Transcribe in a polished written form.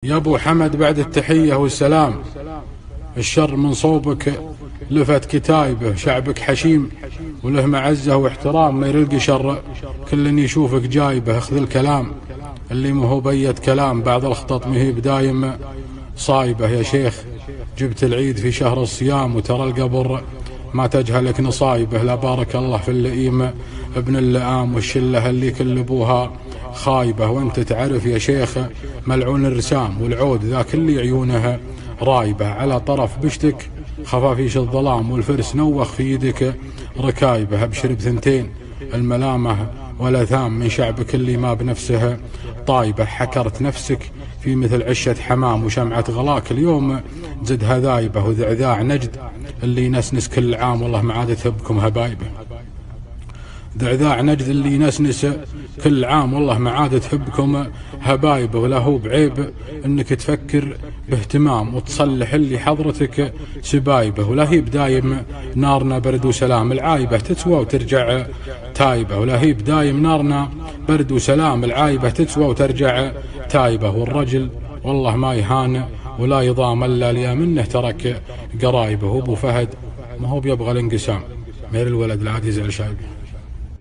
يا ابو حمد بعد التحية والسلام، الشر من صوبك لفت كتايبه، شعبك حشيم وله معزه واحترام، ما يرلقي شر كل يشوفك جايبه. اخذ الكلام اللي ما هو بيت كلام، بعض الخطط ما هي بدايم صايبه. يا شيخ جبت العيد في شهر الصيام، وترى القبر ما تجهلك نصايبه. لا بارك الله في اللئيم ابن اللئام، والشله اللي كل ابوها خايبه. وانت تعرف يا شيخ ملعون الرسام والعود ذاك اللي عيونها رايبه. على طرف بشتك خفافيش الظلام، والفرس نوخ في يدك ركايبه. ابشر بثنتين الملامه والاثام من شعبك اللي ما بنفسه طايبه. حكرت نفسك في مثل عشة حمام، وشمعة غلاك اليوم زدها ذايبه. وذعذاع نجد اللي ينسنس كل عام، والله ما عاد تهبكم هبايبه. ذعذاع نجد اللي ينسنس كل عام، والله ما عاد تهبكم هبايبه. ولا هو بعيب انك تفكر باهتمام، وتصلح اللي حضرتك سبايبه. ولا هي بدايم نارنا برد وسلام، العايبه تتسوى وترجع تايبه. ولا هي بدايم نارنا برد وسلام، العايبه تتسوى وترجع تايبه. والرجل والله ما يهان ولا يضام الا ليا منه ترك قرايبه. وابو فهد ما هو بيبغى الانقسام، مير الولد لا عاد يزعل شايبه.